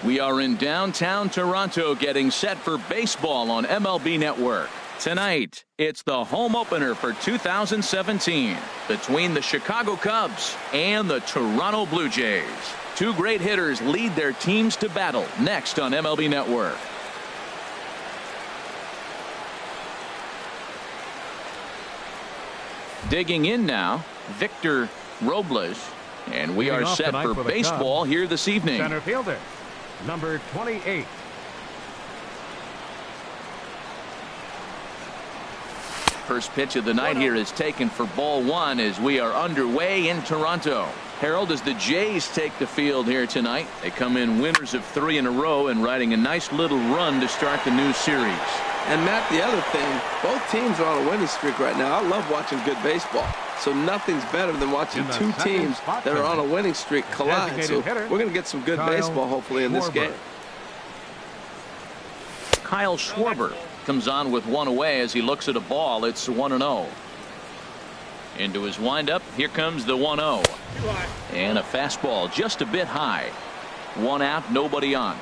We are in downtown Toronto getting set for baseball on MLB Network. Tonight, it's the home opener for 2017 between the Chicago Cubs and the Toronto Blue Jays. Two great hitters lead their teams to battle next on MLB Network. Digging in now, Victor Robles, and we are set for baseball here this evening. Center fielder, number 28. First pitch of the night here is taken for ball one as we are underway in Toronto. Harold, as the Jays take the field here tonight, they come in winners of 3 in a row and riding a nice little run to start the new series. And Matt, the other thing, both teams are on a winning streak right now. I love watching good baseball. So nothing's better than watching two teams that are on a winning streak collide. So we're going to get some good baseball hopefully in this game. Kyle Schwarber comes on with one away as he looks at a ball. It's 1-0. Into his windup. Here comes the 1-0. And a fastball just a bit high. One out, nobody on.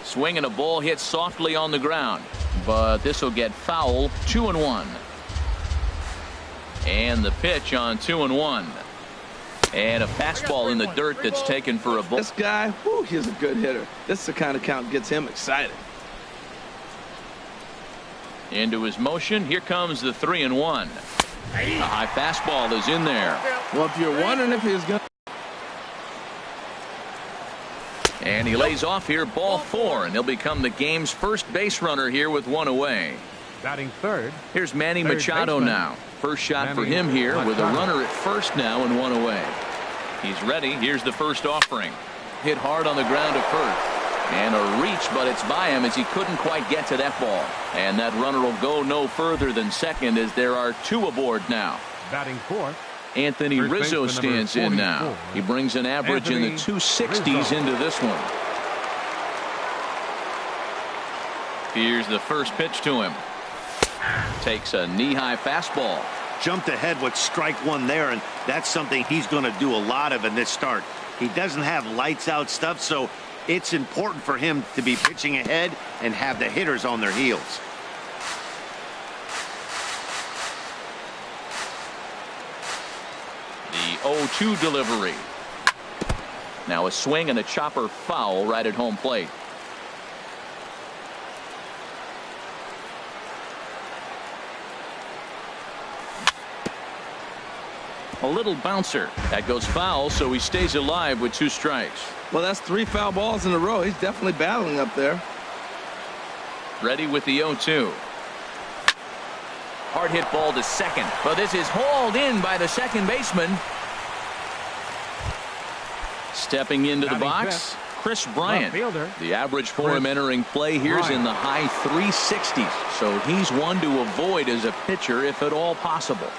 Swing and a ball hit softly on the ground, but this will get foul. 2-1. And the pitch on 2-1. And a fastball in the dirt that's taken for a ball. This guy, whew, he's a good hitter. This is the kind of count that gets him excited. Into his motion. Here comes the 3-1. A high fastball is in there. Well, if you're wondering if he's going to. And he lays off here, ball 4, and he'll become the game's first base runner here with one away. Batting third. Here's Manny Machado now. First shot for him here with a runner at first now and one away. He's ready. Here's the first offering. Hit hard on the ground at first. And a reach, but it's by him as he couldn't quite get to that ball. And that runner will go no further than second as there are 2 aboard now. Batting fourth. Anthony Rizzo stands in now. He brings an average in the 260s into this one. Here's the first pitch to him. Takes a knee-high fastball. Jumped ahead with strike one there, and that's something he's going to do a lot of in this start. He doesn't have lights-out stuff, so it's important for him to be pitching ahead and have the hitters on their heels. The 0-2 delivery. Now a swing and a chopper foul right at home plate. A little bouncer. That goes foul, so he stays alive with 2 strikes. Well, that's 3 foul balls in a row. He's definitely battling up there. Ready with the 0-2. Hard hit ball to second, but this is hauled in by the second baseman. Stepping into the box, Chris Bryant. The average for him entering play here is in the high 360s, so he's one to avoid as a pitcher if at all possible.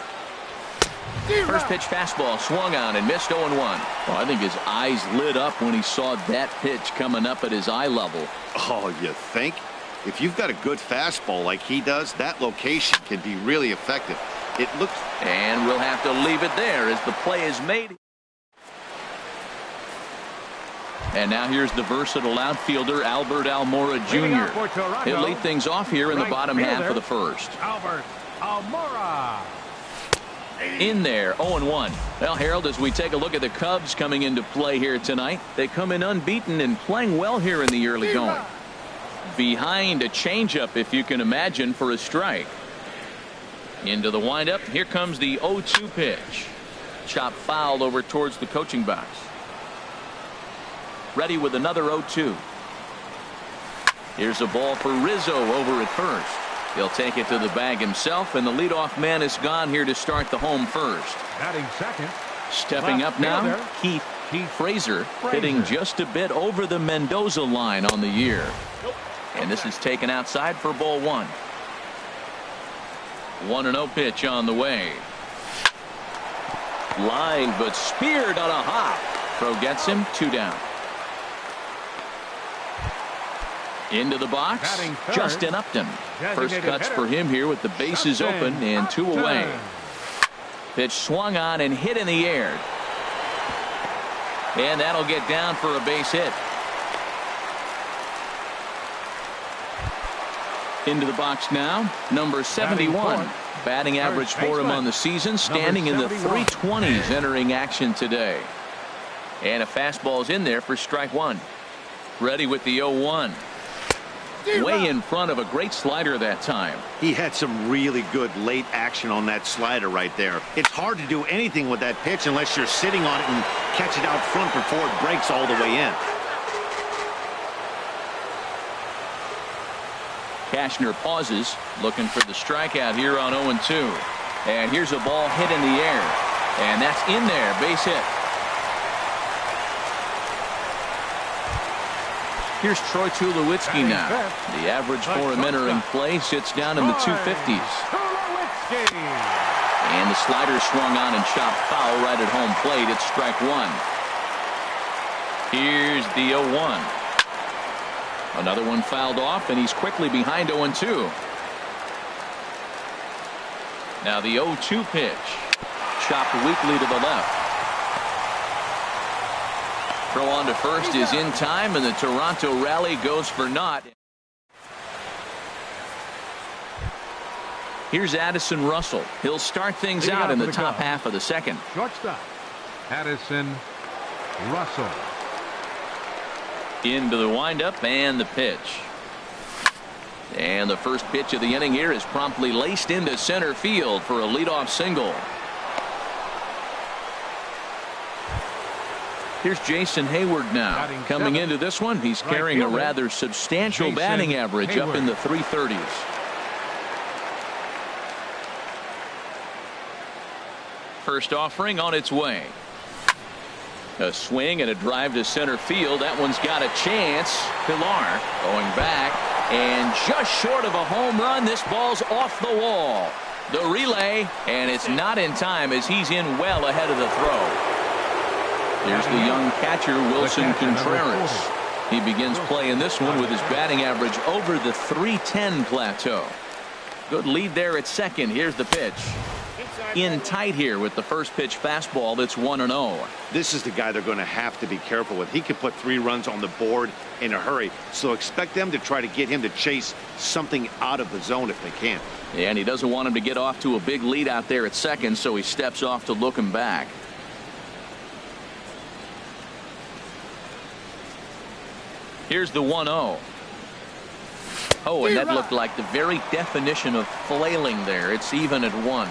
First pitch fastball swung on and missed 0-1. Well, I think his eyes lit up when he saw that pitch coming up at his eye level. Oh, you think? If you've got a good fastball like he does, that location can be really effective. It looks. And we'll have to leave it there as the play is made. And now here's the versatile outfielder Albert Almora Jr. He'll lead things off here in the bottom half of the first. Albert Almora. In there, 0-1. Well, Harold, as we take a look at the Cubs coming into play here tonight, they come in unbeaten and playing well here in the early going. Behind a changeup, if you can imagine, for a strike. Into the windup. Here comes the 0-2 pitch. Chop fouled over towards the coaching box. Ready with another 0-2. Here's a ball for Rizzo over at first. He'll take it to the bag himself, and the leadoff man is gone here to start the home first. Batting second. Stepping up now, Keith Frazier, hitting just a bit over the Mendoza line on the year. And this is taken outside for ball 1. 1-0 pitch on the way. Line, but speared on a hop. Throw gets him, 2 down. Into the box, Justin Upton. First cuts for him here with the bases open and 2 away. Pitch swung on and hit in the air. And that'll get down for a base hit. Into the box now, number 71. Batting average for him on the season, standing in the 320s entering action today. And a fastball's in there for strike one. Ready with the 0-1. Way in front of a great slider that time. He had some really good late action on that slider right there. It's hard to do anything with that pitch unless you're sitting on it and catch it out front before it breaks all the way in. Cashner pauses, looking for the strikeout here on 0-2. And here's a ball hit in the air. And that's in there, base hit. Here's Troy Tulowitzki now. The average for him entering play sits down in the 250s. And the slider swung on and chopped foul right at home plate. It's strike one. Here's the 0-1. Another one fouled off, and he's quickly behind 0-2. Now the 0-2 pitch. Chopped weakly to the left. Throw on to first is in time, and the Toronto rally goes for naught. Here's Addison Russell. He'll start things out in the top half of the second. Shortstop, Addison Russell. Into the windup and the pitch. And the first pitch of the inning here is promptly laced into center field for a leadoff single. Here's Jason Hayward now. Coming into this one, he's carrying a rather substantial batting average up in the 330s. First offering on its way. A swing and a drive to center field. That one's got a chance. Pilar going back, and just short of a home run. This ball's off the wall. The relay, and it's not in time as he's in well ahead of the throw. Here's the young catcher, Wilson Contreras. He begins playing this one with his batting average over the 310 plateau. Good lead there at second. Here's the pitch. In tight here with the first pitch fastball. That's 1-0. This is the guy they're going to have to be careful with. He can put 3 runs on the board in a hurry, so expect them to try to get him to chase something out of the zone if they can. And he doesn't want him to get off to a big lead out there at second, so he steps off to look him back. Here's the 1-0. Oh, and that looked like the very definition of flailing there. It's even at 1.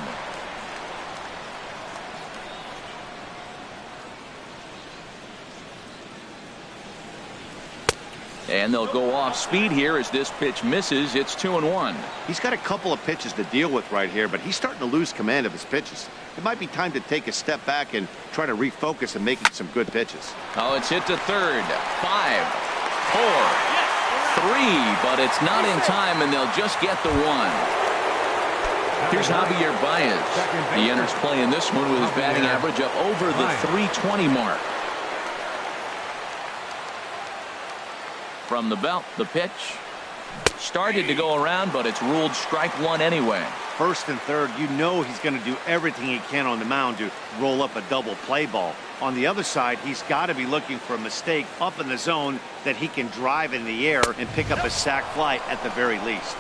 And they'll go off speed here as this pitch misses. It's 2-1. He's got a couple of pitches to deal with right here, but he's starting to lose command of his pitches. It might be time to take a step back and try to refocus and making some good pitches. Oh, it's hit to third. 5, 4, 3, but it's not in time, and they'll just get the 1. Here's Javier Baez. He enters play in this one with his batting average up over the 320 mark. From the belt, the pitch started to go around, but it's ruled strike one anyway. First and third, you know he's going to do everything he can on the mound to roll up a double play ball. On the other side, he's got to be looking for a mistake up in the zone that he can drive in the air and pick up a sac fly at the very least.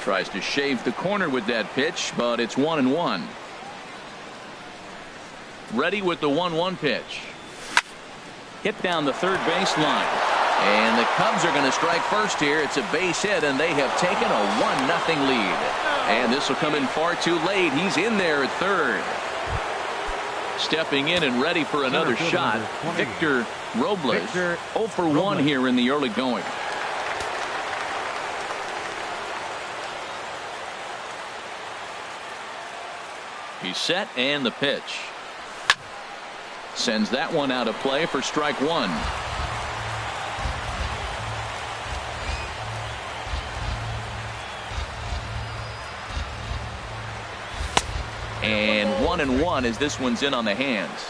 Tries to shave the corner with that pitch, but it's 1-1. Ready with the 1-1 pitch. Hit down the third baseline. And the Cubs are going to strike first here. It's a base hit, and they have taken a 1-0 lead. And this will come in far too late. He's in there at third. Stepping in and ready for another shot, Victor Robles. 0 for 1 here in the early going. He's set, and the pitch. Sends that one out of play for strike one. And 1-1 as this one's in on the hands.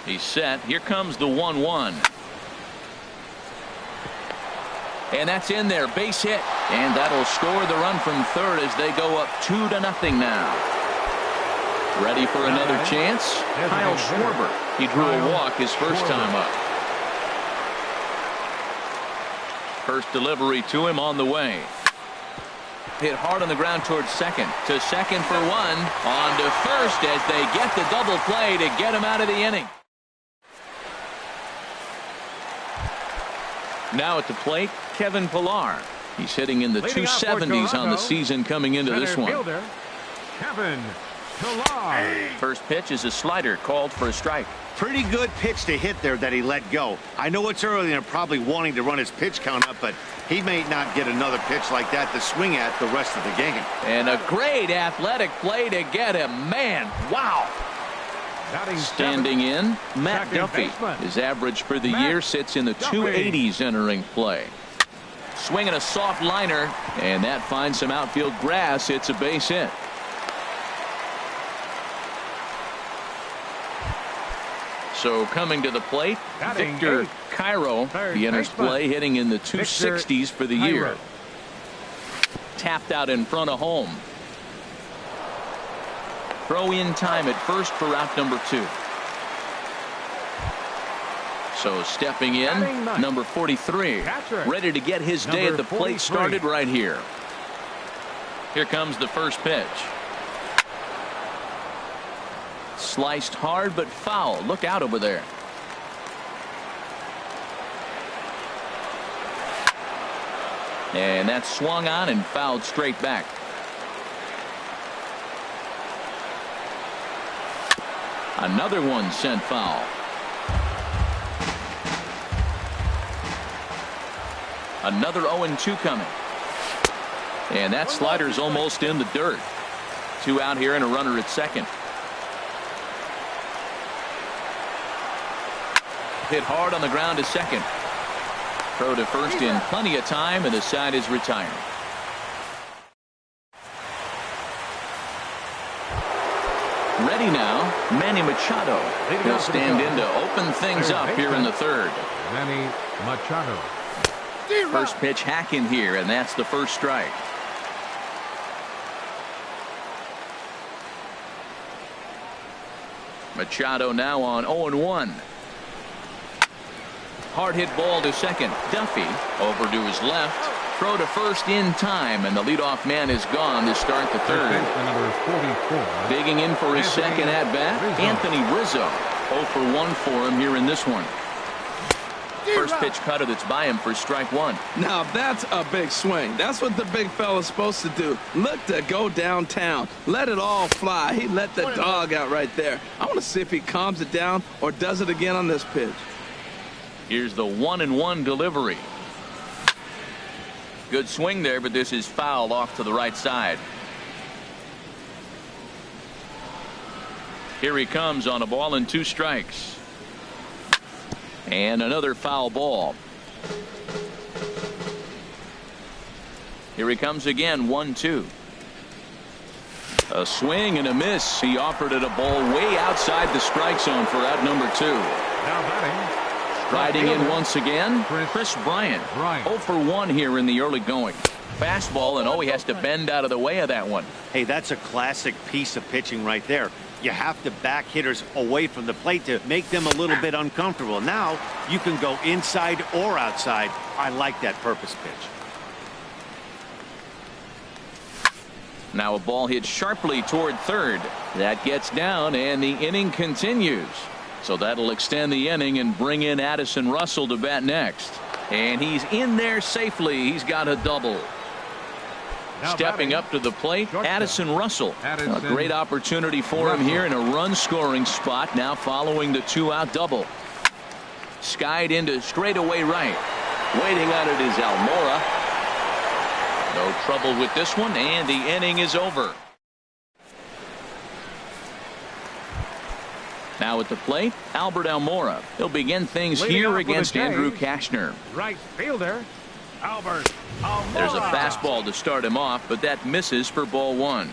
He's set. Here comes the 1-1. And that's in there. Base hit. And that'll score the run from third as they go up 2-0 now. Ready for another chance? Kyle Schwarber. He drew a walk his first time up. First delivery to him on the way. Hit hard on the ground towards second. To second for one. On to first as they get the double play to get him out of the inning. Now at the plate, Kevin Pillar. He's hitting in the 270s on the season coming into this one. Kevin Pillar. First pitch is a slider called for a strike. Pretty good pitch to hit there that he let go. I know it's early and probably wanting to run his pitch count up, but he may not get another pitch like that to swing at the rest of the game. And a great athletic play to get him. Man, wow. Standing in, Matt Duffy. His average for the year sits in the 280s entering play. Swinging a soft liner, and that finds some outfield grass. It's a base hit. So coming to the plate, Victor Cairo. He enters play hitting in the 260s for the year. Tapped out in front of home. Throw in time at first for out number 2. So stepping in, number 43. Ready to get his day at the plate started right here. Here comes the first pitch. Sliced hard but foul. Look out over there. And that's swung on and fouled straight back. Another one sent foul. Another 0-2 coming. And that slider's almost in the dirt. 2 out here and a runner at second. Hit hard on the ground to second. Throw to first in plenty of time, and the side is retired. Ready now, Manny Machado. He'll stand in to open things up here in the third. Manny Machado. First pitch hack in here, and that's the first strike. Machado now on 0-1. Hard hit ball to second. Duffy over to his left. Throw to first in time, and the leadoff man is gone to start the third. Number 44. Digging in for his second at bat, Anthony Rizzo. 0 for 1 for him here in this one. First pitch cutter that's by him for strike 1. Now that's a big swing. That's what the big fella's supposed to do. Look to go downtown. Let it all fly. He let the dog out right there. I want to see if he calms it down or does it again on this pitch. Here's the 1-1 delivery. Good swing there, but this is foul off to the right side. Here he comes on a ball and 2 strikes. And another foul ball. Here he comes again, 1-2. A swing and a miss. He offered it a ball way outside the strike zone for out number 2. Now batting. Riding in once again, Chris Bryant. 0 for 1 here in the early going. Fastball, and he has to bend out of the way of that one. Hey, that's a classic piece of pitching right there. You have to back hitters away from the plate to make them a little bit uncomfortable. Now you can go inside or outside. I like that purpose pitch. Now a ball hit sharply toward third. That gets down, and the inning continues. So that'll extend the inning and bring in Addison Russell to bat next. And he's in there safely. He's got a double. Stepping up to the plate, Addison Russell. A great opportunity for him here in a run-scoring spot now following the 2-out double. Skied into straightaway right. Waiting on it is Almora. No trouble with this one, and the inning is over. Now at the plate, Albert Almora. He'll begin things here against Andrew Kashner. Right fielder, Albert Almora. There's a fastball to start him off, but that misses for ball 1.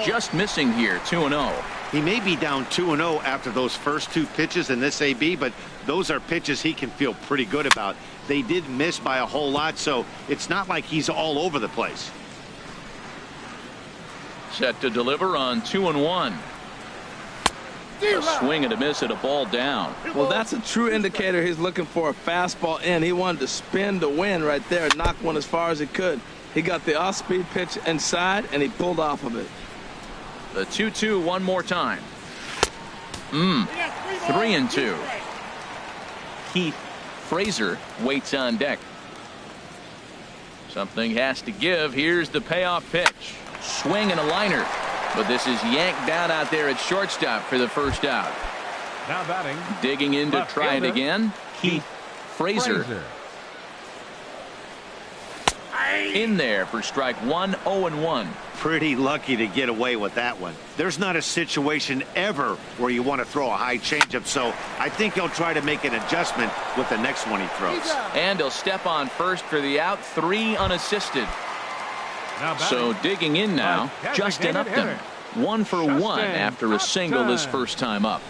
Just missing here, 2-0. He may be down 2-0 after those first two pitches in this AB, but those are pitches he can feel pretty good about. They did miss by a whole lot, so it's not like he's all over the place. Set to deliver on 2-1. A swing and a miss at a ball down. Well, that's a true indicator he's looking for a fastball in. He wanted to spin to win right there and knock one as far as he could. He got the off-speed pitch inside, and he pulled off of it. The 2-2 one more time. 3-2. Keith Frazier waits on deck. Something has to give. Here's the payoff pitch. Swing and a liner. But this is yanked down out there at shortstop for the first out. Now batting. Digging in to try it again. Keith Frazier. In there for strike one, 0-1. Pretty lucky to get away with that one. There's not a situation ever where you want to throw a high changeup, so I think he'll try to make an adjustment with the next one he throws. And he'll step on first for the out, 3 unassisted. So digging in now, Justin Upton. 1 for 1 after a single his first time up.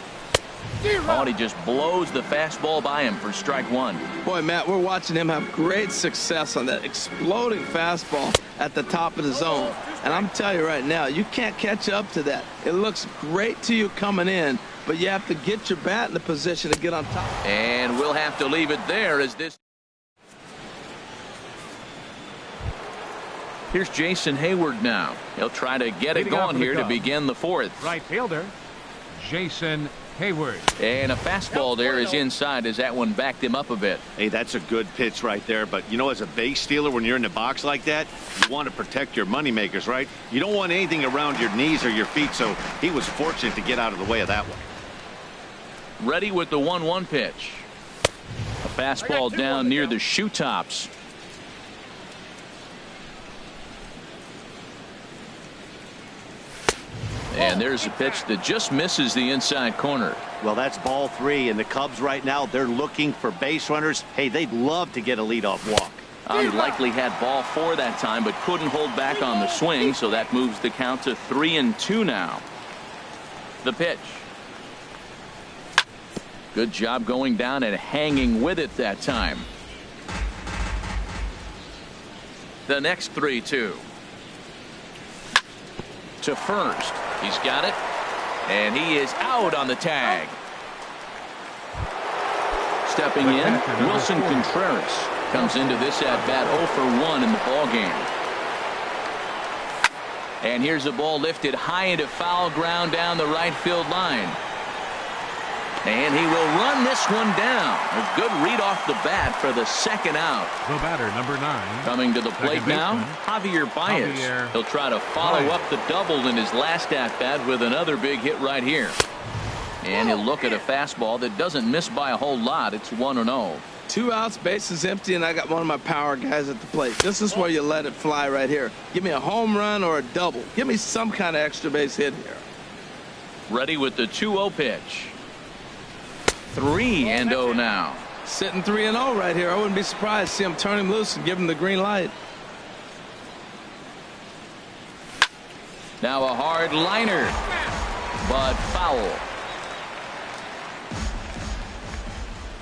Oh, and he just blows the fastball by him for strike 1. Boy, Matt, we're watching him have great success on that exploding fastball at the top of the zone. And I'm telling you right now, you can't catch up to that. It looks great to you coming in, but you have to get your bat in the position to get on top. And we'll have to leave it there as this. Here's Jason Hayward now. He'll try to get it going here to begin the 4th. Right fielder, Jason Hayward. And a fastball there is inside as that one backed him up a bit. Hey, that's a good pitch right there. But, you know, as a base stealer, when you're in the box like that, you want to protect your moneymakers, right? You don't want anything around your knees or your feet, so he was fortunate to get out of the way of that one. Ready with the 1-1 pitch. A fastball down near the shoe tops. And there's a pitch that just misses the inside corner. Well, that's ball 3, and the Cubs right now, they're looking for base runners. Hey, they'd love to get a leadoff walk. He likely had ball 4 that time, but couldn't hold back on the swing, so that moves the count to 3-2 now. The pitch. Good job going down and hanging with it that time. The next 3-2. To first. He's got it. And he is out on the tag. Stepping in, Wilson Contreras comes into this at-bat 0 for 1 in the ballgame. And here's a ball lifted high into foul ground down the right field line. And he will run this one down. A good read off the bat for the second out. The batter, number 9. Coming to the plate now, Javier Baez. He'll try to follow up the double in his last at-bat with another big hit right here. And he'll look at a fastball that doesn't miss by a whole lot. It's 1-0. 2 outs, bases empty, and I got one of my power guys at the plate. This is where you let it fly right here. Give me a home run or a double. Give me some kind of extra base hit here. Ready with the 2-0 pitch. 3-0 now. Sitting 3-0 right here. I wouldn't be surprised to see him turn him loose and give him the green light. Now a hard liner, but foul.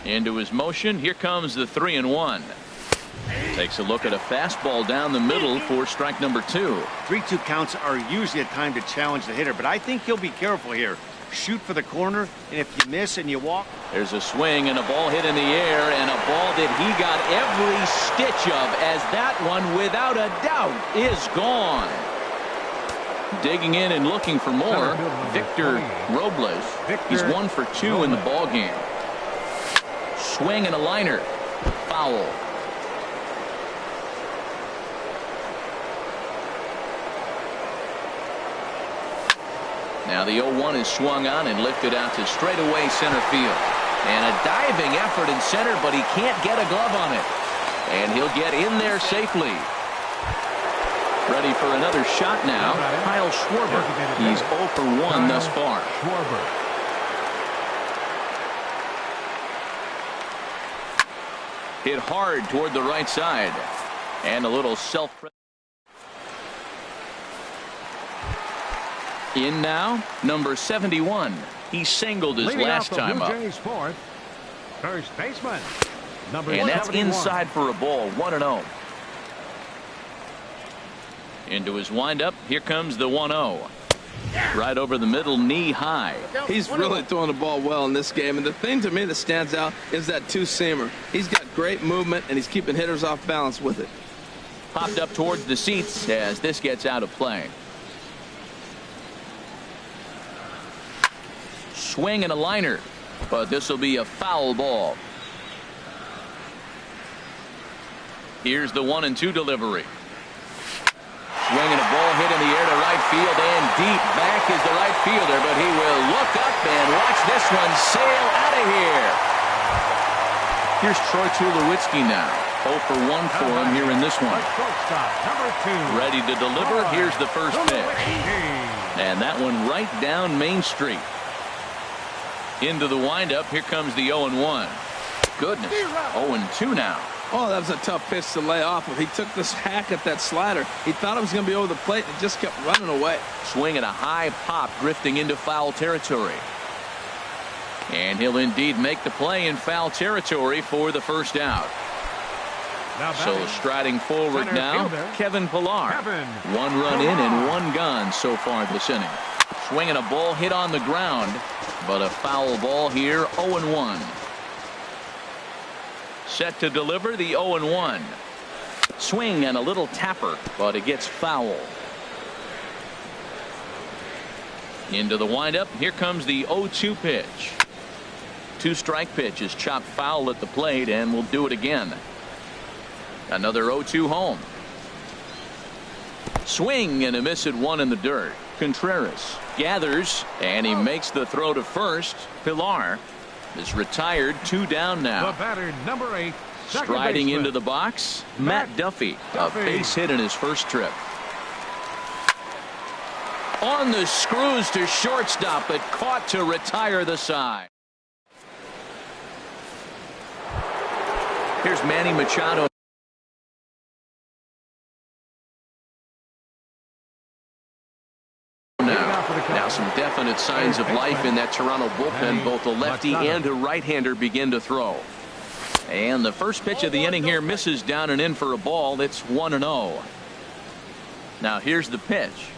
Into his motion. Here comes the 3-1. Takes a look at a fastball down the middle for strike number 2. 3-2 counts are usually a time to challenge the hitter, but I think he'll be careful here. Shoot for the corner, and if you miss and you walk. There's a swing and a ball hit in the air, and a ball that he got every stitch of, as that one without a doubt is gone. Digging in and looking for more, Victor Robles. He's 1 for 2 in the ball game. Swing and a liner. Foul. Now the 0-1 is swung on and lifted out to straightaway center field. And a diving effort in center, but he can't get a glove on it. And he'll get in there safely. Ready for another shot now, Kyle Schwarber. He's 0 for 1 thus far. Hit hard toward the right side. And a little In now, number 71. He singled his last time up. First baseman. And that's inside for a ball, 1-0. Into his windup, here comes the 1-0. Right over the middle, knee high. He's really throwing the ball well in this game, and the thing to me that stands out is that two-seamer. He's got great movement, and he's keeping hitters off balance with it. Popped up towards the seats as this gets out of play. Swing and a liner, but this will be a foul ball. Here's the 1-2 delivery. Swinging a ball hit in the air to right field, and deep back is the right fielder, but he will look up and watch this one sail out of here. Here's Troy Tulowitzki now. 0 for 1 for him here in this one. Ready to deliver. Here's the first pitch. And that one right down Main Street. Into the windup. Here comes the 0-1. Goodness. 0-2 now. Oh, that was a tough pitch to lay off of. He took this hack at that slider. He thought it was going to be over the plate and just kept running away. Swing and a high pop drifting into foul territory. And he'll indeed make the play in foul territory for the first out. So striding forward now, Kevin Pillar. 1 run in and 1 gone so far this inning. Swinging a ball hit on the ground, but a foul ball here, 0-1. Set to deliver the 0-1. Swing and a little tapper, but it gets foul. Into the windup. Here comes the 0-2 pitch. 2-strike pitch is chopped foul at the plate, and we'll do it again. Another 0-2 home. Swing and a miss at 1 in the dirt. Contreras gathers, and he makes the throw to first. Pillar is retired, 2 down now. The batter, number 8, striding into the box, Matt Duffy. A base hit in his first trip. On the screws to shortstop, but caught to retire the side. Here's Manny Machado. Now some definite signs of life in that Toronto bullpen. Both a lefty and a right-hander begin to throw. And the first pitch of the inning here misses down and in for a ball. It's 1-0. Now here's the pitch.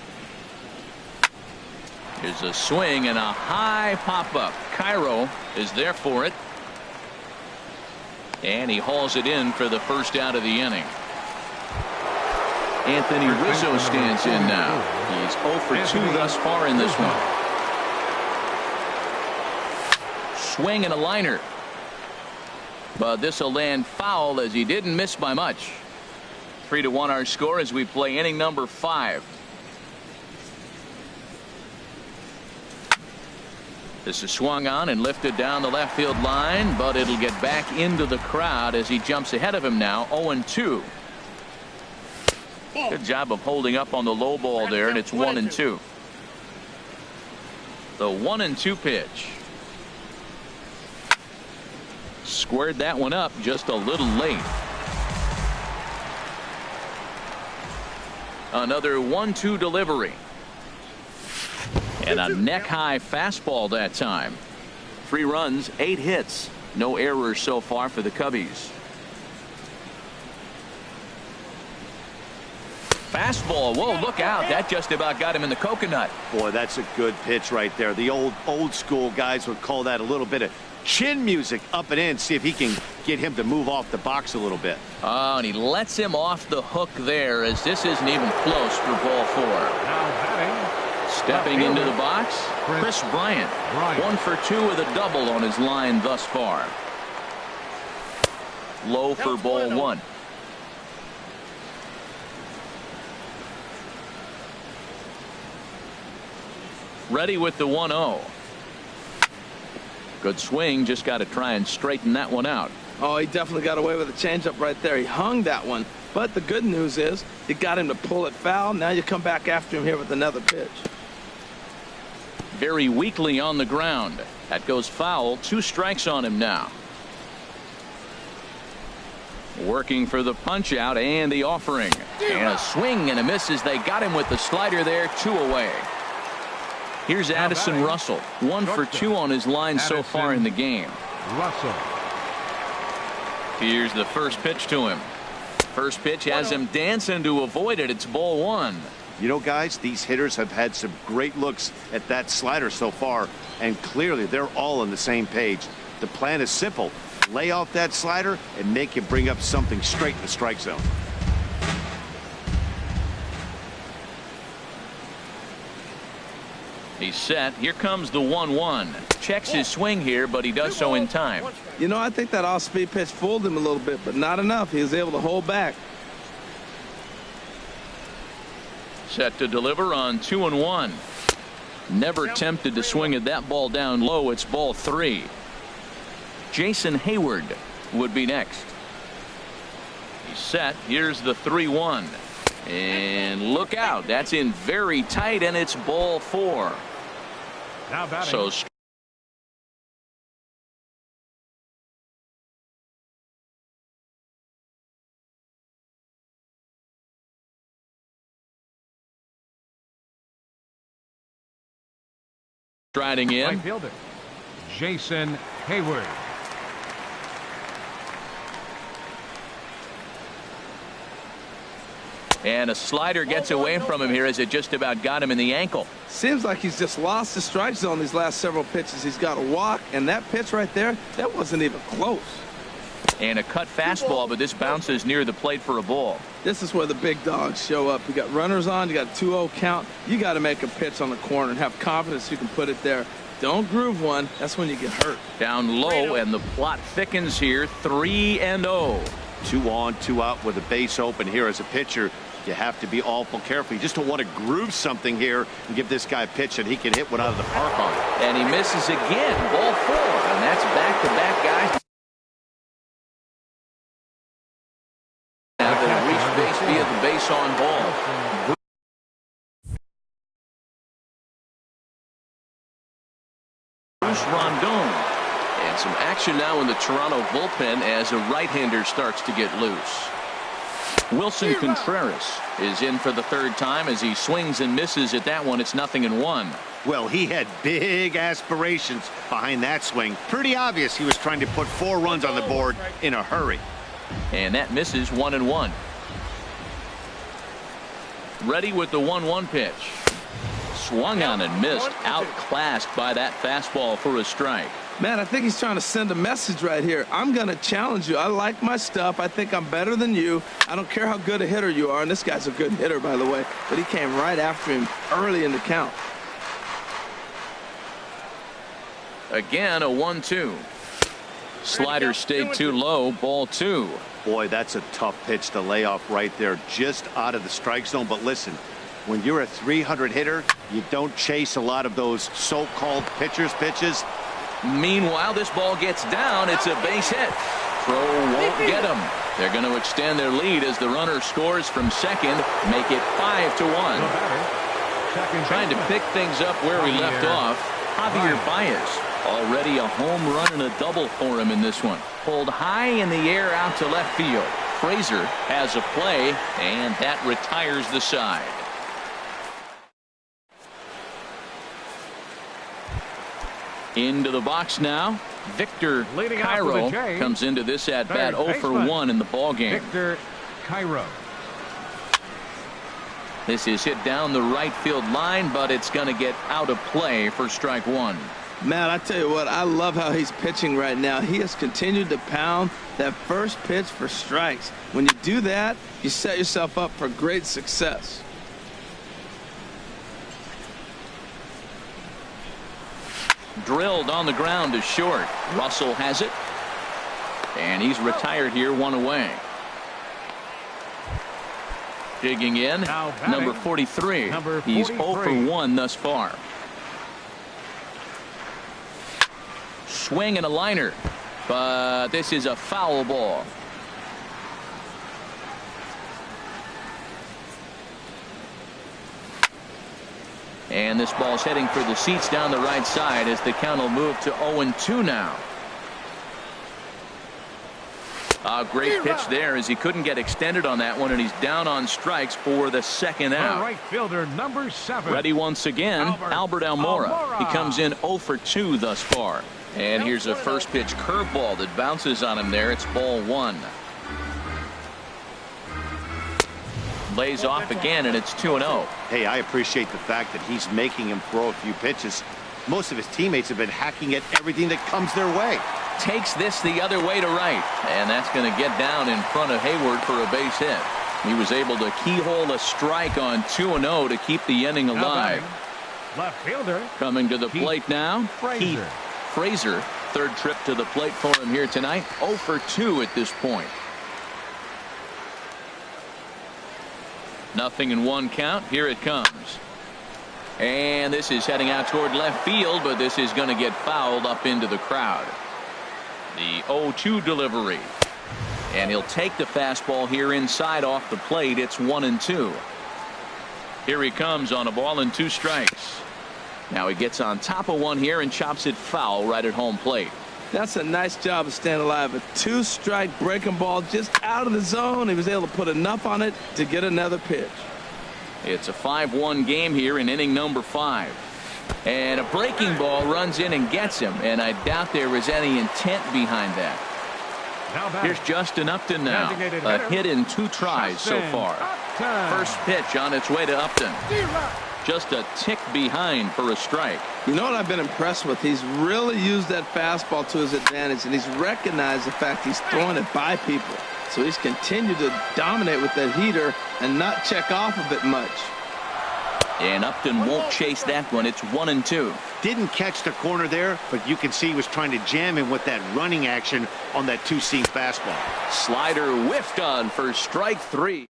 Here's a swing and a high pop-up. Cairo is there for it. And he hauls it in for the first out of the inning. Anthony Rizzo stands in now. He's 0 for 2 thus far in this one. Swing and a liner. But this will land foul as he didn't miss by much. 3-1 our score as we play inning number 5. This is swung on and lifted down the left field line, but it'll get back into the crowd as he jumps ahead of him now. 0-2. Good job of holding up on the low ball there, and it's 1-2. The 1-2 pitch. Squared that one up just a little late. Another 1-2 delivery. And a neck-high fastball that time. 3 runs, 8 hits. No errors so far for the Cubbies. Fastball. Whoa, look out. That just about got him in the coconut. Boy, that's a good pitch right there. The old school guys would call that a little bit of chin music up and in. See if he can get him to move off the box a little bit. Oh, and he lets him off the hook there as this isn't even close for ball 4. Now batting. Stepping into the box, Chris Bryant. 1 for 2 with a double on his line thus far. Low for ball 1. Ready with the 1-0. Good swing. Just got to try and straighten that one out. Oh, he definitely got away with a changeup right there. He hung that one. But the good news is you got him to pull it foul. Now you come back after him here with another pitch. Very weakly on the ground. That goes foul. 2 strikes on him now. Working for the punch out and the offering. And a swing and a miss as they got him with the slider there. 2 away. Here's Addison Russell. 1 for 2 on his line so far in the game. Russell. Here's the first pitch to him. First pitch has him dancing to avoid it. It's ball 1. You know, guys, these hitters have had some great looks at that slider so far, and clearly they're all on the same page. The plan is simple. Lay off that slider and make him bring up something straight in the strike zone. He's set. Here comes the 1-1. Checks his swing here, but he does so in time. You know, I think that off-speed pitch fooled him a little bit, but not enough. He was able to hold back. Set to deliver on 2-1. Never tempted to swing at that ball down low. It's ball 3. Jason Hayward would be next. He's set. Here's the 3-1. And look out. That's in very tight, and it's ball 4. Now batting. So striding in. Right fielder, Jason Hayward. And a slider gets away from him here as it just about got him in the ankle. Seems like he's just lost the strike zone these last several pitches. He's got a walk, and that pitch right there, that wasn't even close. And a cut fastball, but this bounces near the plate for a ball. This is where the big dogs show up. You got runners on, you got a 2-0 count. You got to make a pitch on the corner and have confidence you can put it there. Don't groove one. That's when you get hurt. Down low, and the plot thickens here. 3-0. 2 on, 2 out with a base open here as a pitcher. You have to be awful careful. You just don't want to groove something here and give this guy a pitch that he can hit one out of the park on. And he misses again. Ball 4. And that's back-to-back guys. Now they reach base via the base on ball. Bruce Rondon. And some action now in the Toronto bullpen as a right-hander starts to get loose. Wilson Contreras is in for the 3rd time as he swings and misses at that one. It's 0-1. Well, he had big aspirations behind that swing. Pretty obvious he was trying to put 4 runs on the board in a hurry. And that misses. 1-1. Ready with the 1-1 pitch. Swung on and missed. Outclassed by that fastball for a strike. Man, I think he's trying to send a message right here. I'm going to challenge you. I like my stuff. I think I'm better than you. I don't care how good a hitter you are. And this guy's a good hitter, by the way. But he came right after him early in the count. Again, a 1-2. Slider stayed too low. Ball 2. Boy, that's a tough pitch to lay off right there, just out of the strike zone. But listen, when you're a 300 hitter, you don't chase a lot of those so-called pitchers' pitches. Meanwhile, this ball gets down. It's a base hit. Throw won't get him. They're going to extend their lead as the runner scores from second, make it 5-1. Trying to pick things up where we left off. Javier Baez. Already a home run and a double for him in this one. Pulled high in the air out to left field. Frazier has a play, and that retires the side. Into the box now. Victor Cairo comes into this at bat 0 for 1 in the ball game. Victor Cairo. This is hit down the right field line, but it's going to get out of play for strike 1. Man, I tell you what, I love how he's pitching right now. He has continued to pound that first pitch for strikes. When you do that, you set yourself up for great success. Drilled on the ground to short. Russell has it. And he's retired here, 1 away. Digging in, number 43. He's 0 for 1 thus far. Swing and a liner. But this is a foul ball. And this ball's heading for the seats down the right side as the count will move to 0-2 now. A great pitch there as he couldn't get extended on that one, and he's down on strikes for the second out. Right fielder number 7. Ready once again, Albert Almora. He comes in 0 for 2 thus far. And here's a first pitch curveball that bounces on him there. It's ball 1. Lays off again, and it's 2-0. Hey, I appreciate the fact that he's making him throw a few pitches. Most of his teammates have been hacking at everything that comes their way. Takes this the other way to right, and that's going to get down in front of Hayward for a base hit. He was able to keyhole a strike on 2-0 to keep the inning alive. Left fielder coming to the plate now, Heath Frazier. Third trip to the plate for him here tonight. 0 for 2 at this point. 0-1 count. Here it comes. And this is heading out toward left field, but this is going to get fouled up into the crowd. The 0-2 delivery. And he'll take the fastball here inside off the plate. It's 1-2. Here he comes on a ball and 2 strikes. Now he gets on top of one here and chops it foul right at home plate. That's a nice job of staying alive. A 2-strike breaking ball just out of the zone. He was able to put enough on it to get another pitch. It's a 5-1 game here in inning number 5. And a breaking ball runs in and gets him. And I doubt there was any intent behind that. Here's Justin Upton now. A hit in 2 tries so far. First pitch on its way to Upton. Just a tick behind for a strike. You know what I've been impressed with? He's really used that fastball to his advantage, and he's recognized the fact he's throwing it by people. So he's continued to dominate with that heater and not check off of it much. And Upton won't chase that one. It's 1-2. Didn't catch the corner there, but you can see he was trying to jam him with that running action on that 2-seam fastball. Slider whiffed on for strike 3.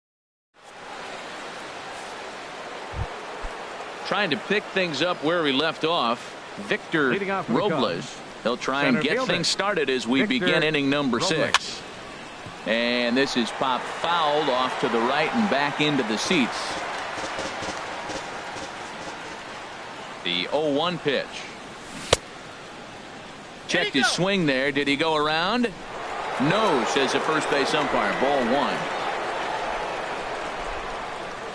Trying to pick things up where we left off. Victor Robles. He'll try and get things started as we begin inning number 6. And this is popped fouled off to the right and back into the seats. The 0-1 pitch. Checked his swing there. Did he go around? No, says the first base umpire. Ball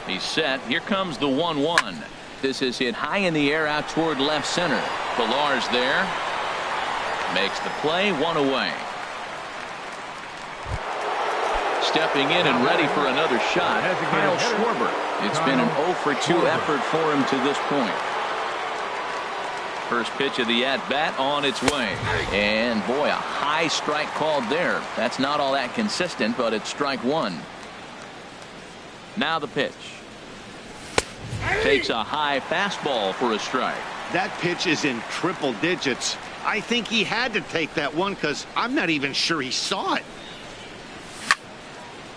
1. He's set. Here comes the 1-1. This is hit high in the air out toward left center. Pillar's there. Makes the play. 1 away. Stepping in and ready for another shot, Kyle Schwarber. It's been an 0 for 2 effort for him to this point. First pitch of the at-bat on its way. And boy, a high strike called there. That's not all that consistent, but it's strike 1. Now the pitch. Takes a high fastball for a strike. That pitch is in triple digits. I think he had to take that one because I'm not even sure he saw it.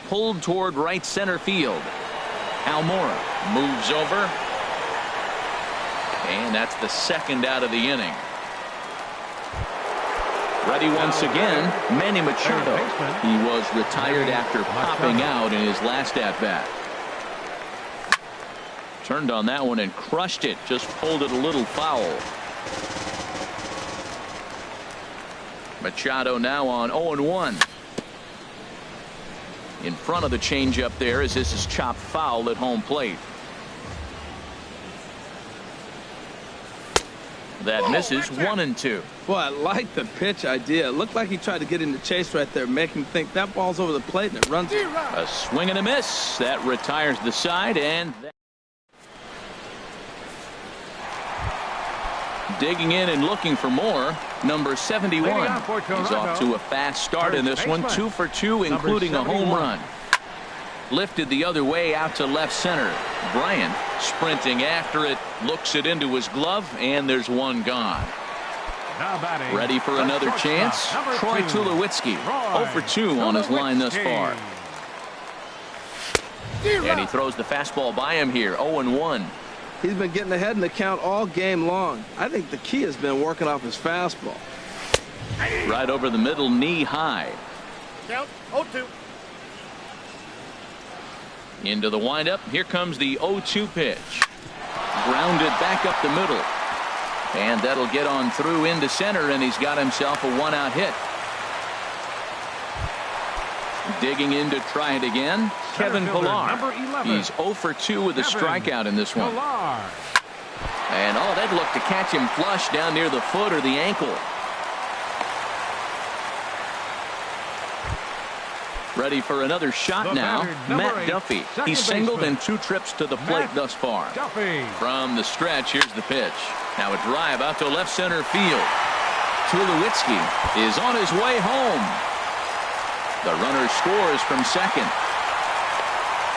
Pulled toward right center field. Almora moves over. And that's the second out of the inning. Ready once again, Manny Machado. He was retired after popping out in his last at-bat. Turned on that one and crushed it. Just pulled it a little foul. Machado now on 0-1. In front of the changeup there as this is chopped foul at home plate. That misses. 1-2. Boy, I like the pitch idea. It looked like he tried to get in the chase right there, make him think that ball's over the plate, and it runs. A swing and a miss. That retires the side, and digging in and looking for more. Number 71. He's off to a fast start in this one. 2 for 2, including a home run. Lifted the other way out to left center. Bryant sprinting after it, looks it into his glove, and there's one gone. Ready for another chance. Troy Tulowitzki, 0 for 2 on his line thus far. And he throws the fastball by him here. 0-1. He's been getting ahead in the count all game long. I think the key has been working off his fastball. Right over the middle, knee high. Count 0-2. Into the windup. Here comes the 0-2 pitch. Grounded back up the middle. And that'll get on through into center, and he's got himself a 1-out hit. Digging in to try it again, Kevin Pillar. He's 0 for 2 with a strikeout in this one. And they'd look to catch him flush down near the foot or the ankle. Ready for another shot now, Matt Duffy. He's singled in 2 trips to the plate thus far. From the stretch, here's the pitch. Now a drive out to left center field. Tulowitzki is on his way home. The runner scores from second.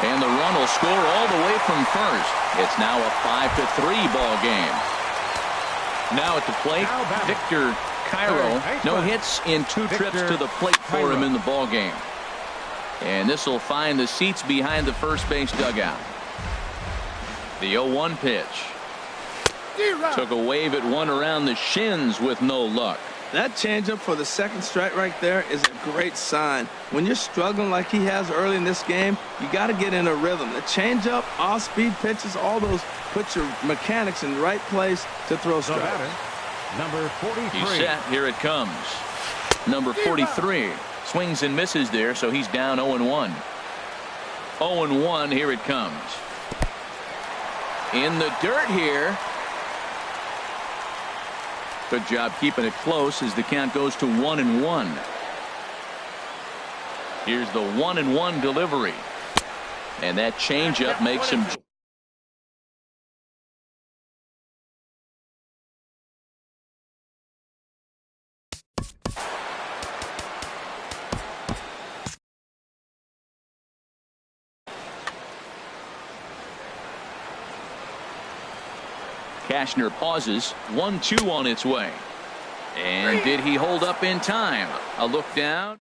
And the run will score all the way from first. It's now a 5-3 ball game. Now at the plate, Victor Cairo. No hits in 2 trips to the plate for him in the ball game. And this will find the seats behind the first base dugout. The 0-1 pitch. Took a wave at one around the shins with no luck. That changeup for the second strike right there is a great sign. When you're struggling like he has early in this game, you got to get in a rhythm. The changeup, off-speed pitches, all those put your mechanics in the right place to throw strikes. Number 43. He's set. Here it comes. Number 43. Swings and misses there, so he's down 0-1. 0-1, here it comes. In the dirt here. Good job keeping it close as the count goes to 1-1. Here's the 1-1 delivery. And that changeup makes him. Cashner pauses. 1-2 on its way. And did he hold up in time? A look down.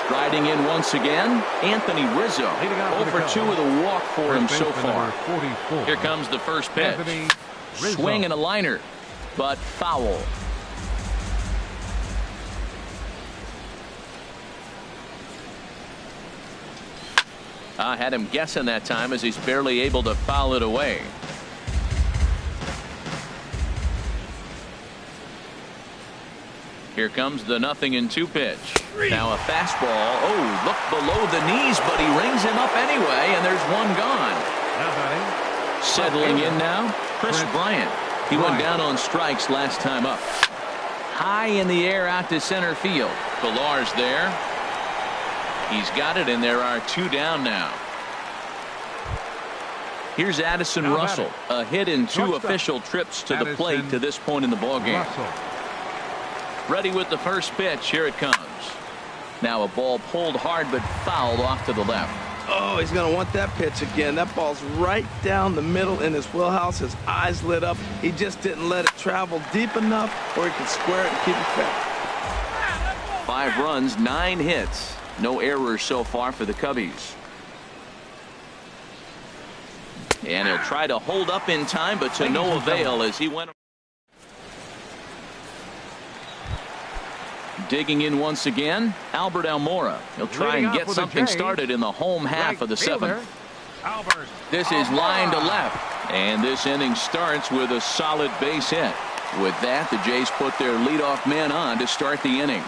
Striding in once again, Anthony Rizzo. 0 for 2 with a walk for him so far. Here comes the first pitch. Swing and a liner, but foul. I had him guessing that time as he's barely able to foul it away. Here comes the 0-2 pitch. Now a fastball. Oh, looked below the knees, but he rings him up anyway, and there's one gone. Settling in now, Chris Bryant. He went down on strikes last time up. High in the air out to center field. Pillar's there. He's got it, and there are 2 down now. Here's Addison Russell. A hit in 2 official trips to the plate to this point in the ballgame. Ready with the first pitch. Here it comes. Now a ball pulled hard but fouled off to the left. Oh, he's going to want that pitch again. That ball's right down the middle in his wheelhouse. His eyes lit up. He just didn't let it travel deep enough where he could square it and keep it fair. 5 runs, 9 hits. No errors so far for the Cubbies. And he'll try to hold up in time, but to no avail as he went. Digging in once again, Albert Almora. He'll try and get something started in the home half of the 7th. This is line to left. And this inning starts with a solid base hit. With that, the Jays put their leadoff man on to start the inning.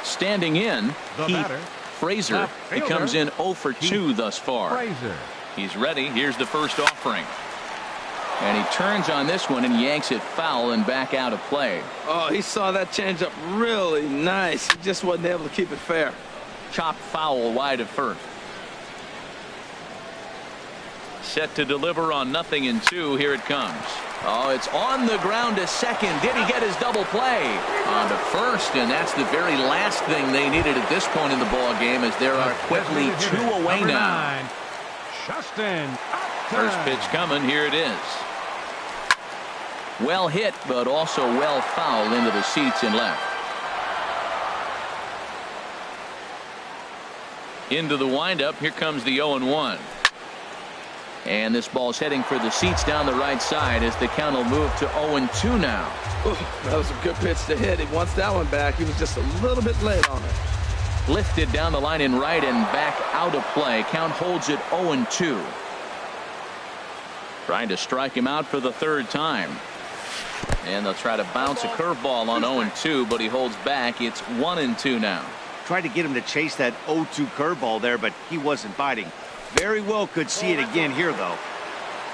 Standing in, Heath Frazier. He comes in 0 for 2 thus far. He's ready. Here's the first offering. And he turns on this one and yanks it foul and back out of play. Oh, he saw that changeup really nice. He just wasn't able to keep it fair. Chopped foul wide of first. Set to deliver on 0-2. Here it comes. Oh, it's on the ground to second. Did he get his double play? On to first, and that's the very last thing they needed at this point in the ball game, as there are quickly 2 away now. First pitch coming. Here it is. Well hit, but also well fouled into the seats and left. Into the windup. Here comes the 0-1. And this ball's heading for the seats down the right side as the count will move to 0-2 now. Ooh, that was a good pitch to hit. He wants that one back. He was just a little bit late on it. Lifted down the line in right and back out of play. Count holds it 0-2. Trying to strike him out for the 3rd time. And they'll try to bounce a curveball on 0-2, but he holds back. It's 1-2 now. Tried to get him to chase that 0-2 curveball there, but he wasn't biting. Very well could see it again here, though.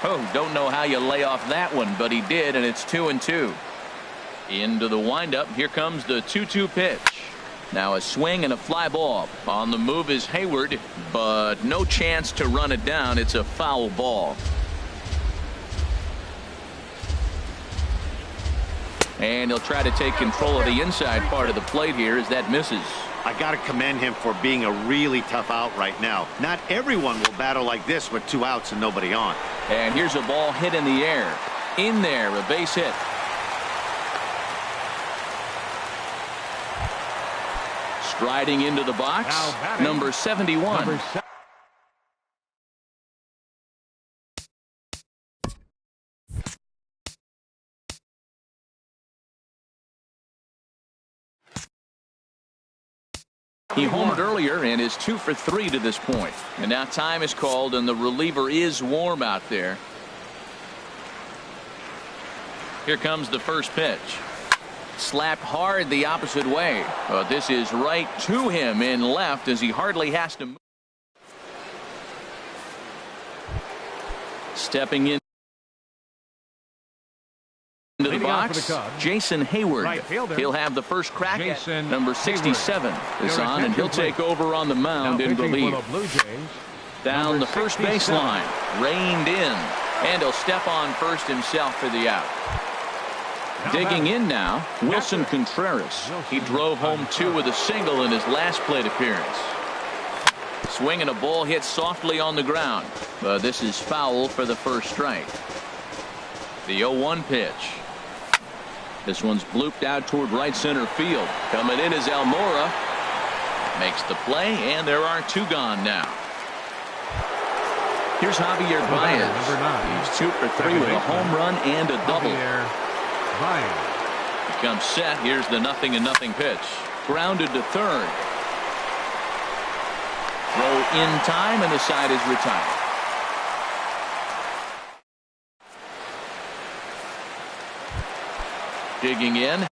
Oh, don't know how you lay off that one, but he did, and it's 2-2. Into the windup. Here comes the 2-2 pitch. Now a swing and a fly ball. On the move is Hayward, but no chance to run it down. It's a foul ball. And he'll try to take control of the inside part of the plate here as that misses. I got to commend him for being a really tough out right now. Not everyone will battle like this with 2 outs and nobody on. And here's a ball hit in the air. In there, a base hit. Striding into the box, number 71. He homered earlier and is 2 for 3 to this point. And now time is called and the reliever is warm out there. Here comes the first pitch. Slapped hard the opposite way. This is right to him in left as he hardly has to move. Stepping in into the box, Jason Hayward. He'll have the first crack at number 67 is on, and he'll take over on the mound in relief. Down the first baseline, reined in, and he'll step on first himself for the out. Digging in now, Wilson Contreras. He drove home 2 with a single in his last plate appearance. Swinging a ball hit softly on the ground. This is foul for the first strike. The 0-1 pitch. This one's blooped out toward right center field. Coming in is Almora. Makes the play, and there are 2 gone now. Here's Javier Baez. He's 2 for 3 with a home run and a double. He comes set. Here's the 0-0 pitch. Grounded to third. Throw in time, and the side is retired. Digging in.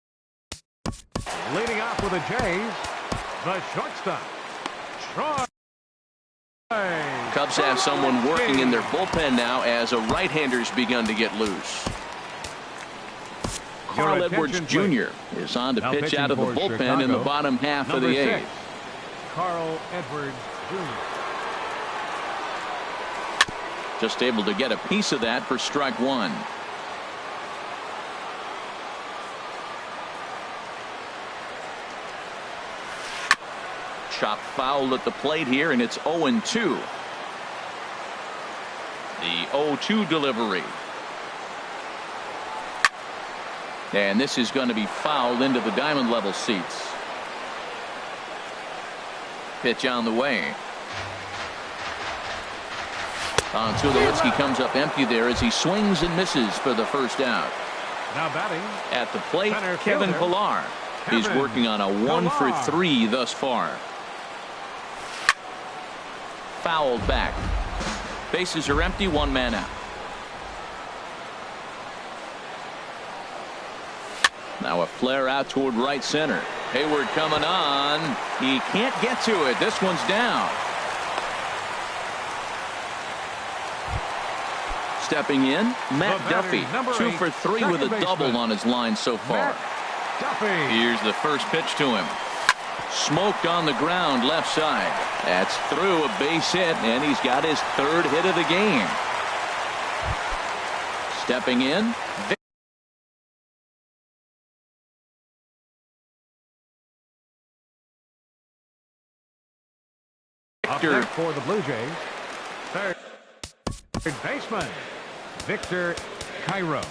Leading off with the Jays, the shortstop, Troy. Cubs have someone working in their bullpen now as a right-hander's begun to get loose. Carl Edwards Jr. is on to pitch out of the bullpen in the bottom half of the 8th. Carl Edwards Jr. Just able to get a piece of that for strike 1. Chop foul at the plate here, and it's 0-2. The 0-2 delivery. And this is going to be fouled into the diamond level seats. Pitch on the way. Tulowitzki comes up empty there as he swings and misses for the first out. Now batting at the plate, Kevin Pillar. He's working on a 1 for 3 thus far. Fouled back. Bases are empty, 1 man out. Now a flare out toward right center. Hayward coming on. He can't get to it. This one's down. Stepping in, Matt Duffy. 2 for 3 with a double on his line so far. Here's the first pitch to him. Smoked on the ground left side. That's through a base hit, and he's got his 3rd hit of the game. Stepping in. Victor for the Blue Jays. Third baseman, Victor Cairo.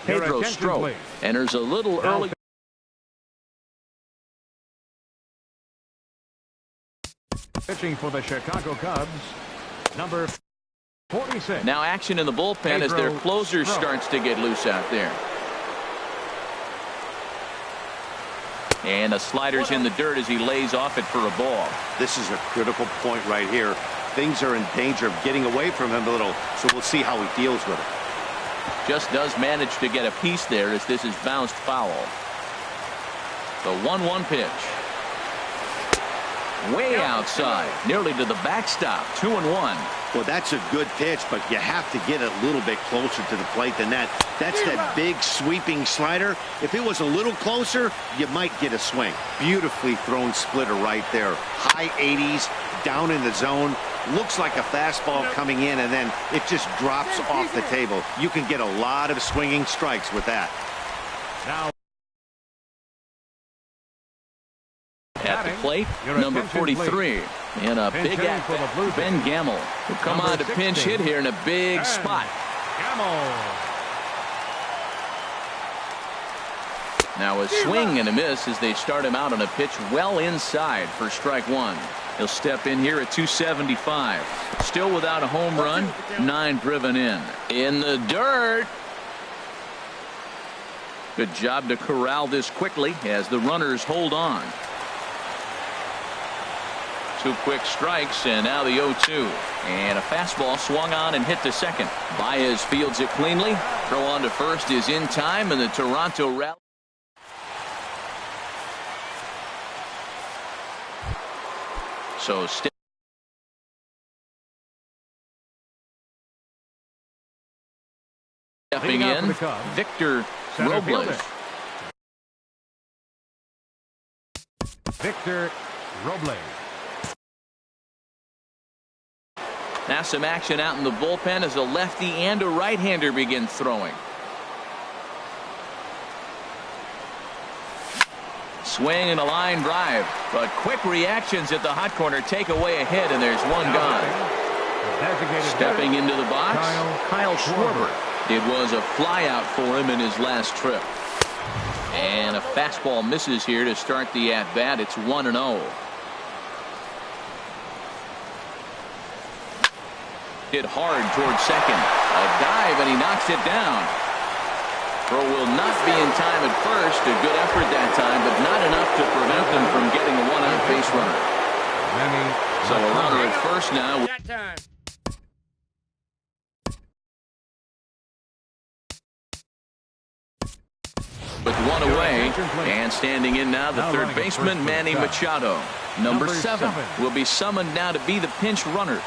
Pedro Strop enters a little early. Pitching for the Chicago Cubs, number 46. Now action in the bullpen as their closer starts to get loose out there. And the slider's in the dirt as he lays off it for a ball. This is a critical point right here. Things are in danger of getting away from him a little, so we'll see how he deals with it. Just does manage to get a piece there as this is bounced foul. The 1-1 pitch. Way outside, nearly to the backstop. 2-1. Well, that's a good pitch, but you have to get a little bit closer to the plate than that. That's that big sweeping slider. If it was a little closer, you might get a swing. Beautifully thrown splitter right there. High 80s, down in the zone. Looks like a fastball coming in, and then it just drops off the table. You can get a lot of swinging strikes with that. Now, at the plate, number 43. And a big at Ben Gamble will come on to pinch hit here in a big spot. Now a swing and a miss as they start him out on a pitch well inside for strike one. He'll step in here at 275. Still without a home run, 9 driven in. In the dirt. Good job to corral this quickly as the runners hold on. 2 quick strikes, and now the 0-2. And a fastball swung on and hit to second. Baez fields it cleanly. Throw on to first is in time, and the Toronto rally. So stepping in, Victor Robles. Victor Robles. Now some action out in the bullpen as a lefty and a right-hander begin throwing. Swing and a line drive, but quick reactions at the hot corner take away a hit, and there's one gone. Stepping into the box, Kyle Schwarber. It was a flyout for him in his last trip. And a fastball misses here to start the at-bat. It's 1-0. Hit hard towards second. A dive, and he knocks it down. Throw will not be in time at first. A good effort that time, but not enough to prevent them from getting a one-out base runner. So a runner at first now. With one away, and standing in now, the third baseman, Manny Machado. Number 7 will be summoned now to be the pinch runner.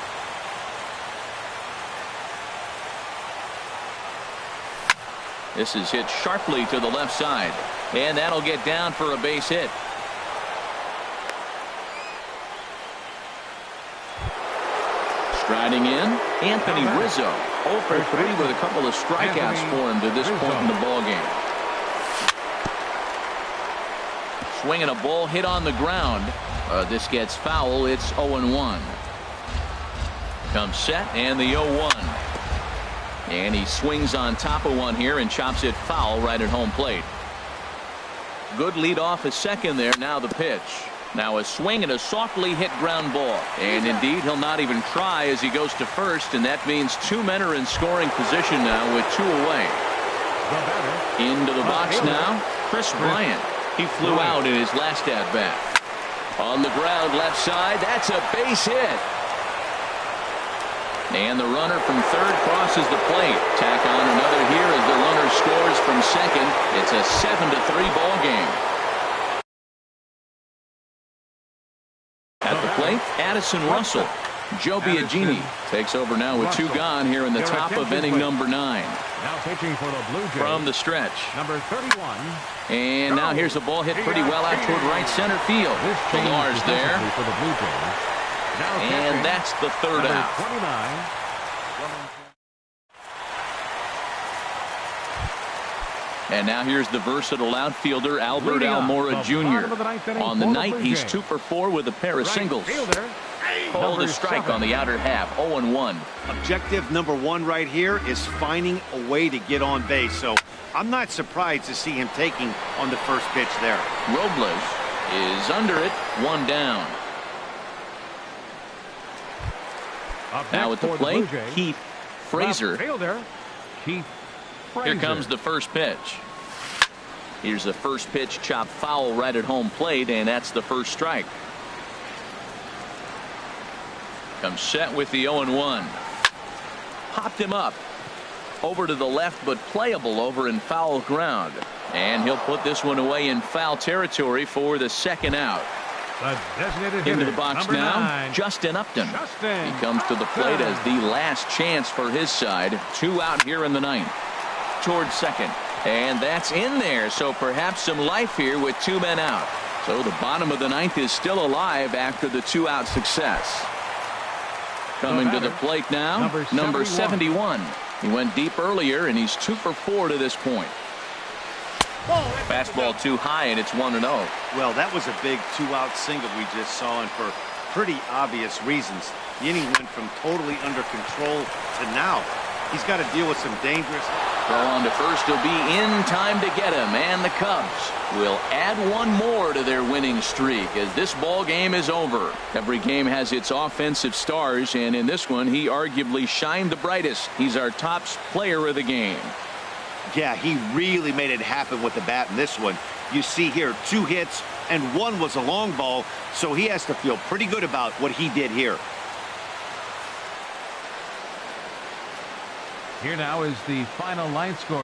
This is hit sharply to the left side, and that'll get down for a base hit. Striding in, Anthony Rizzo. 0 for 3 with a couple of strikeouts for him to this point in the ballgame. Swinging a ball hit on the ground. This gets foul. It's 0-1. Comes set, and the 0-1. And he swings on top of one here and chops it foul right at home plate. Good lead off at second there. Now the pitch. Now a swing and a softly hit ground ball. And indeed, he'll not even try as he goes to first. And that means 2 men are in scoring position now with 2 away. Into the box now, Chris Bryant. He flew out in his last at-bat. On the ground left side. That's a base hit. And the runner from third crosses the plate. Tack on another here as the runner scores from second. It's a 7-3 ball game. At the plate, Addison Russell. Joe Biagini takes over now with 2 gone here in the top of inning number 9. Now pitching for the Blue Jays. From the stretch. Number 31. And now here's a ball hit pretty well out toward right center field. Pilar's there. For the Blue Jays. And that's the third out. 29. And now here's the versatile outfielder Albert Almora Jr. On the night, he's 2 for 4 with a pair of singles. Called a strike on the outer half. 0-1. Objective number 1 right here is finding a way to get on base. So I'm not surprised to see him taking on the first pitch there. Robles is under it. 1 down. Now at the plate, Keith Frazier. Here comes the first pitch. Here's the first pitch, chopped foul right at home plate, and that's the first strike. Comes set with the 0-1. Popped him up over to the left, but playable over in foul ground, and he'll put this one away in foul territory for the second out. The designated Into hitter, the box number now, 9, Justin Upton. Justin. He comes to the plate as the last chance for his side. 2 out here in the 9th. Towards second, and that's in there, so perhaps some life here with 2 men out. So the bottom of the 9th is still alive after the 2-out success. Coming to the plate now, number 71. He went deep earlier, and he's 2 for 4 to this point. Fastball too high, and it's 1-0. Well, that was a big 2-out single we just saw, and for pretty obvious reasons. The inning went from totally under control to now. He's got to deal with some dangerous. Throw on to first will be in time to get him, and the Cubs will add 1 more to their winning streak as this ball game is over. Every game has its offensive stars, and in this one he arguably shined the brightest. He's our top player of the game. Yeah, he really made it happen with the bat in this one. You see here 2 hits and 1 was a long ball, so he has to feel pretty good about what he did here. Here now is the final line score.